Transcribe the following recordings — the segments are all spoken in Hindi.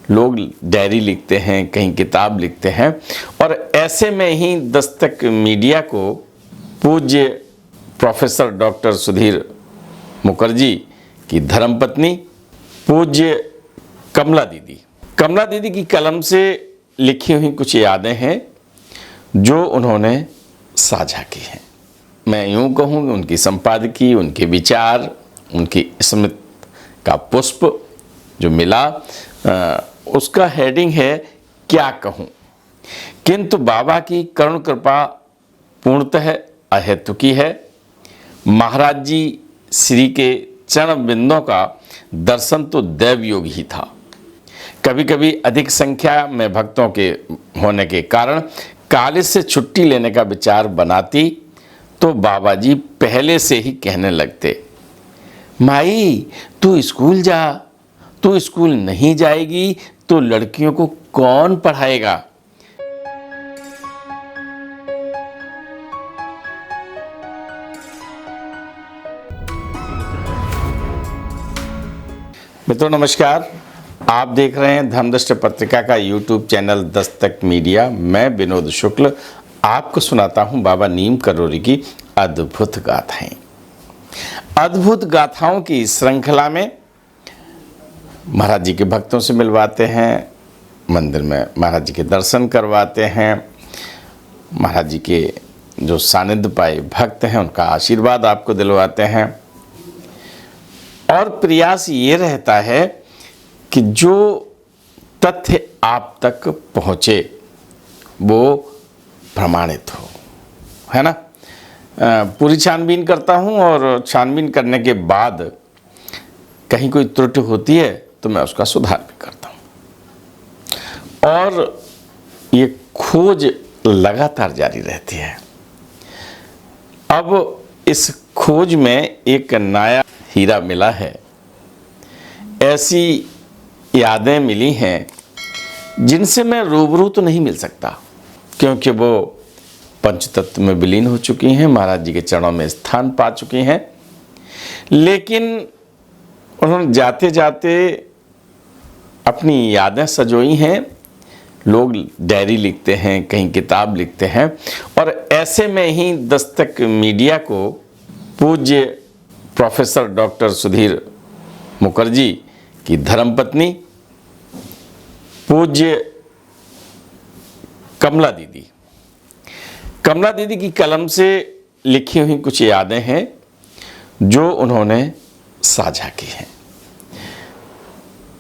लोग डायरी लिखते हैं, कहीं किताब लिखते हैं। और ऐसे में ही दस्तक मीडिया को पूज्य प्रोफेसर डॉक्टर सुधीर मुखर्जी की धर्मपत्नी पूज्य कमला दीदी की कलम से लिखी हुई कुछ यादें हैं जो उन्होंने साझा की हैं। मैं यूँ कहूँ कि उनकी संपादकीय, उनके विचार, उनकी स्मृति का पुष्प जो मिला, उसका हेडिंग है क्या कहूँ। किंतु बाबा की करुण कृपा पूर्णतः अहेतुकी है। महाराज जी श्री के चरण बिंदों का दर्शन तो दैव योग ही था। कभी कभी अधिक संख्या में भक्तों के होने के कारण कॉलेज से छुट्टी लेने का विचार बनाती तो बाबा जी पहले से ही कहने लगते, माई तू स्कूल जा, तू स्कूल नहीं जाएगी तो लड़कियों को कौन पढ़ाएगा। मित्रों नमस्कार, आप देख रहे हैं धर्मदृष्टि पत्रिका का यूट्यूब चैनल दस्तक मीडिया। मैं विनोद शुक्ल आपको सुनाता हूं बाबा नीम करोली की अद्भुत गाथाएं। अद्भुत गाथाओं की श्रृंखला में महाराज जी के भक्तों से मिलवाते हैं, मंदिर में महाराज जी के दर्शन करवाते हैं, महाराज जी के जो सानिध्य पाए भक्त हैं उनका आशीर्वाद आपको दिलवाते हैं। और प्रयास ये रहता है कि जो तथ्य आप तक पहुँचे वो प्रमाणित हो, है ना। पूरी छानबीन करता हूँ और छानबीन करने के बाद कहीं कोई त्रुटि होती है तो मैं उसका सुधार भी करता हूँ। और ये खोज लगातार जारी रहती है। अब इस खोज में एक नया हीरा मिला है। ऐसी यादें मिली हैं जिनसे मैं रूबरू तो नहीं मिल सकता, क्योंकि वो पंचतत्व में विलीन हो चुकी हैं, महाराज जी के चरणों में स्थान पा चुकी हैं। लेकिन उन्होंने जाते जाते अपनी यादें सजोई हैं। लोग डायरी लिखते हैं, कहीं किताब लिखते हैं। और ऐसे में ही दस्तक मीडिया को पूज्य प्रोफेसर डॉक्टर सुधीर मुखर्जी की धर्मपत्नी पूज्य कमला दीदी की कलम से लिखी हुई कुछ यादें हैं जो उन्होंने साझा की हैं।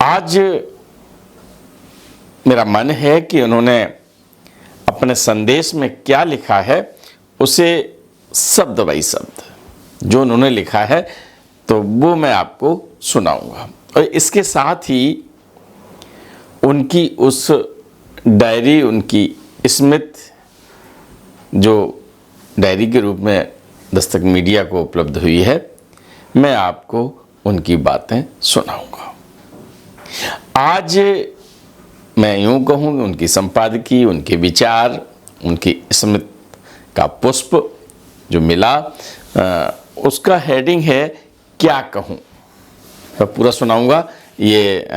आज मेरा मन है कि उन्होंने अपने संदेश में क्या लिखा है उसे शब्द बाई शब्द जो उन्होंने लिखा है तो वो मैं आपको सुनाऊंगा। और इसके साथ ही उनकी उस डायरी, उनकी स्मृति जो डायरी के रूप में दस्तक मीडिया को उपलब्ध हुई है, मैं आपको उनकी बातें सुनाऊंगा। आज मैं यूँ कहूँ कि उनकी संपादकीय, उनके विचार, उनकी स्मृति का पुष्प जो मिला, उसका हेडिंग है क्या कहूँ। मैं पूरा सुनाऊंगा। ये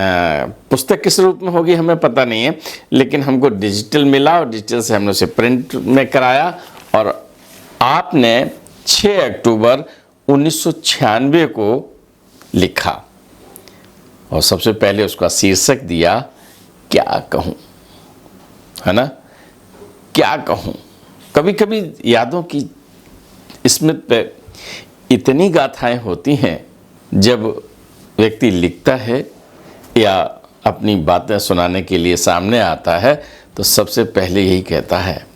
पुस्तक किस रूप में होगी हमें पता नहीं है, लेकिन हमको डिजिटल मिला और डिजिटल से हमने उसे प्रिंट में कराया। और आपने 6 अक्टूबर 1996 को लिखा और सबसे पहले उसका शीर्षक दिया क्या कहूँ, है ना। क्या कहूँ। कभी कभी यादों की स्मृति पे इतनी गाथाएं होती हैं, जब व्यक्ति लिखता है या अपनी बातें सुनाने के लिए सामने आता है तो सबसे पहले यही कहता है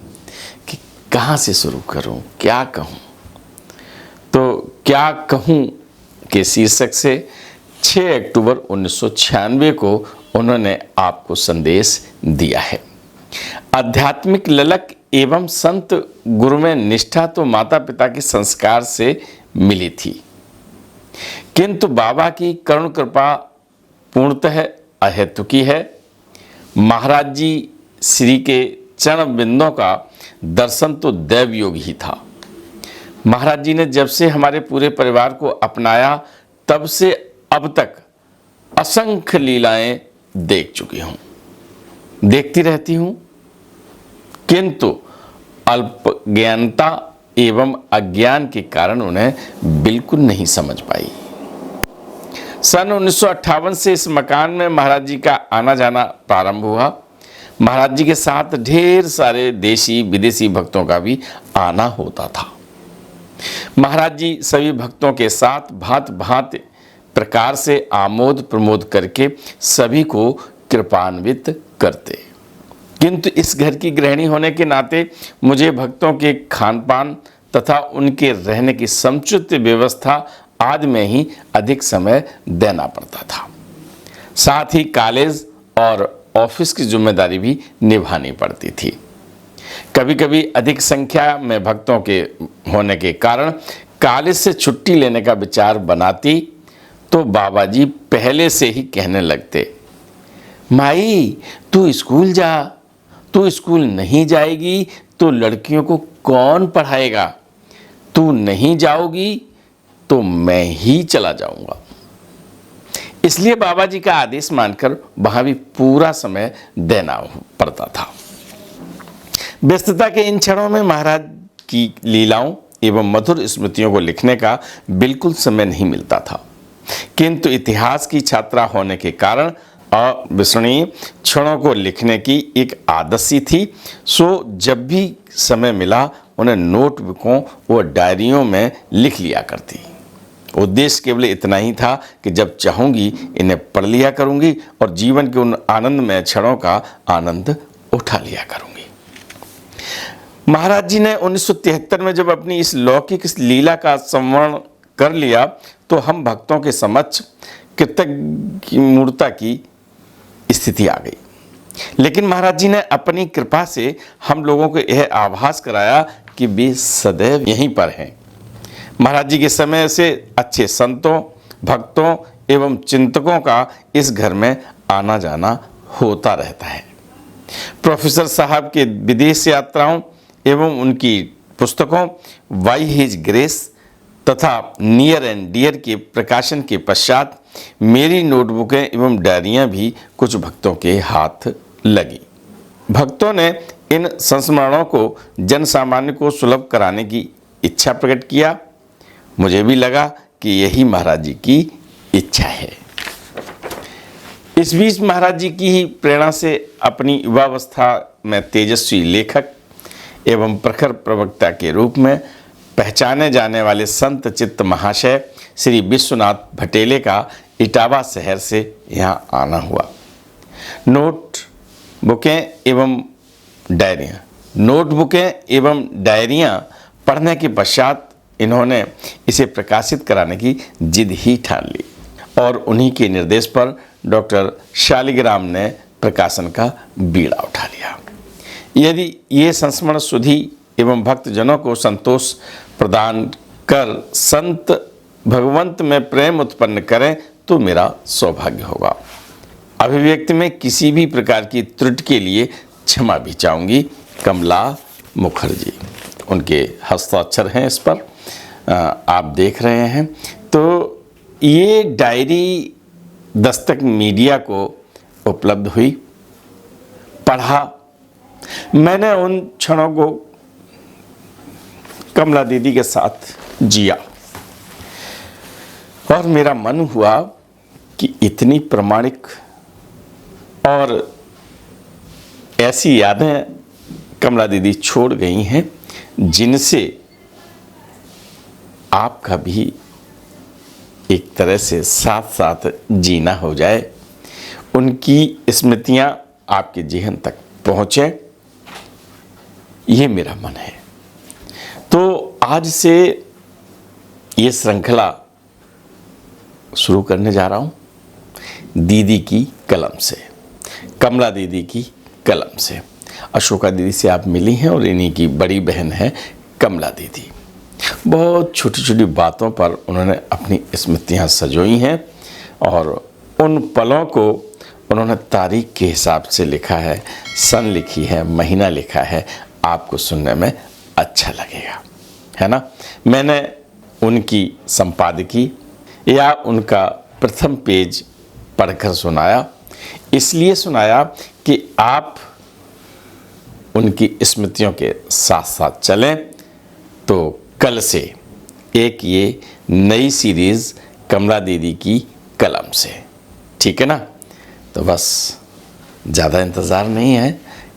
कि कहाँ से शुरू करूं, क्या कहूं। तो क्या कहूं के शीर्षक से 6 अक्टूबर 1996 को उन्होंने आपको संदेश दिया है। आध्यात्मिक ललक एवं संत गुरु में निष्ठा तो माता पिता के संस्कार से मिली थी, किंतु बाबा की करुण कृपा पूर्णतः अहेतुकी है। महाराज जी श्री के चरण बिंदों का दर्शन तो दैव योग ही था। महाराज जी ने जब से हमारे पूरे परिवार को अपनाया तब से अब तक असंख्य लीलाएं देख चुकी हूं, देखती रहती हूं, किंतु अल्पज्ञानता एवं अज्ञान के कारण उन्हें बिल्कुल नहीं समझ पाई। सन 1958 से इस मकान में महाराज जी का आना जाना प्रारंभ हुआ। महाराज जी के साथ ढेर सारे देशी विदेशी भक्तों का भी आना होता था। महाराज जी सभी भक्तों के साथ भांति भांति प्रकार से आमोद प्रमोद करके सभी को कृपान्वित करते। किंतु इस घर की गृहिणी होने के नाते मुझे भक्तों के खान पान तथा उनके रहने की समुचित व्यवस्था आदि में ही अधिक समय देना पड़ता था। साथ ही कॉलेज और ऑफिस की जिम्मेदारी भी निभानी पड़ती थी। कभी कभी अधिक संख्या में भक्तों के होने के कारण कॉलेज से छुट्टी लेने का विचार बनाती तो बाबा जी पहले से ही कहने लगते, माई तू स्कूल जा, तू स्कूल नहीं जाएगी तो लड़कियों को कौन पढ़ाएगा, तू नहीं जाओगी तो मैं ही चला जाऊंगा। इसलिए बाबा जी का आदेश मानकर वहां भी पूरा समय देना पड़ता था। व्यस्तता के इन क्षणों में महाराज की लीलाओं एवं मधुर स्मृतियों को लिखने का बिल्कुल समय नहीं मिलता था, किंतु इतिहास की छात्रा होने के कारण अविस्मरणीय क्षणों को लिखने की एक आदत सी थी। सो जब भी समय मिला उन्हें नोटबुकों व डायरियों में लिख लिया करती। उद्देश्य केवल इतना ही था कि जब चाहूंगी इन्हें पढ़ लिया करूंगी और जीवन के उन आनंदमय क्षणों का आनंद उठा लिया करूंगी। महाराज जी ने 1973 में जब अपनी इस लौकिक इस लीला का संवरण कर लिया तो हम भक्तों के समक्ष कृतज्ञ मूर्ता की स्थिति आ गई। लेकिन महाराज जी ने अपनी कृपा से हम लोगों को यह आभास कराया कि वे सदैव यहीं पर हैं। महाराज जी के समय से अच्छे संतों, भक्तों एवं चिंतकों का इस घर में आना जाना होता रहता है। प्रोफेसर साहब के विदेश यात्राओं एवं उनकी पुस्तकों वाई हिज ग्रेस तथा नियर एंड डियर के प्रकाशन के पश्चात मेरी नोटबुकें एवं डायरियां भी कुछ भक्तों के हाथ लगी। भक्तों ने इन संस्मरणों को जन सामान्य को सुलभ कराने की इच्छा प्रकट किया। मुझे भी लगा कि यही महाराज जी की इच्छा है। इस बीच महाराज जी की ही प्रेरणा से अपनी युवावस्था में तेजस्वी लेखक एवं प्रखर प्रवक्ता के रूप में पहचाने जाने वाले संत चित्त महाशय श्री विश्वनाथ भटेले का इटावा शहर से यहाँ आना हुआ। नोटबुकें एवं डायरियाँ पढ़ने के पश्चात इन्होंने इसे प्रकाशित कराने की जिद ही ठान ली और उन्हीं के निर्देश पर डॉक्टर शालिग्राम ने प्रकाशन का बीड़ा उठा लिया। यदि ये संस्मरण सुधी एवं भक्तजनों को संतोष प्रदान कर संत भगवंत में प्रेम उत्पन्न करें तो मेरा सौभाग्य होगा। अभिव्यक्ति में किसी भी प्रकार की त्रुटि के लिए क्षमा भी चाहूँगी। कमला मुखर्जी, उनके हस्ताक्षर हैं इस पर, आप देख रहे हैं। तो ये डायरी दस्तक मीडिया को उपलब्ध हुई, पढ़ा। मैंने उन क्षणों को कमला दीदी के साथ जिया और मेरा मन हुआ कि इतनी प्रामाणिक और ऐसी यादें कमला दीदी छोड़ गई हैं जिनसे आपका भी एक तरह से साथ साथ जीना हो जाए, उनकी स्मृतियां आपके जेहन तक पहुँचे, ये मेरा मन है। तो आज से ये श्रृंखला शुरू करने जा रहा हूँ दीदी की कलम से, कमला दीदी की कलम से। अशोका दीदी से आप मिली हैं और इन्हीं की बड़ी बहन है कमला दीदी। बहुत छोटी छोटी बातों पर उन्होंने अपनी स्मृतियाँ सजोई हैं और उन पलों को उन्होंने तारीख के हिसाब से लिखा है, सन लिखी है, महीना लिखा है। आपको सुनने में अच्छा लगेगा, है ना। मैंने उनकी संपादकी या उनका प्रथम पेज पढ़कर सुनाया। इसलिए सुनाया कि आप उनकी स्मृतियों के साथ साथ चलें। तो कल से एक ये नई सीरीज़ कमला दीदी की कलम से, ठीक है ना। तो बस ज़्यादा इंतज़ार नहीं है,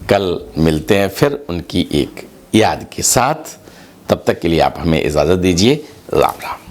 कल मिलते हैं फिर उनकी एक याद के साथ। तब तक के लिए आप हमें इजाज़त दीजिए। राम राम।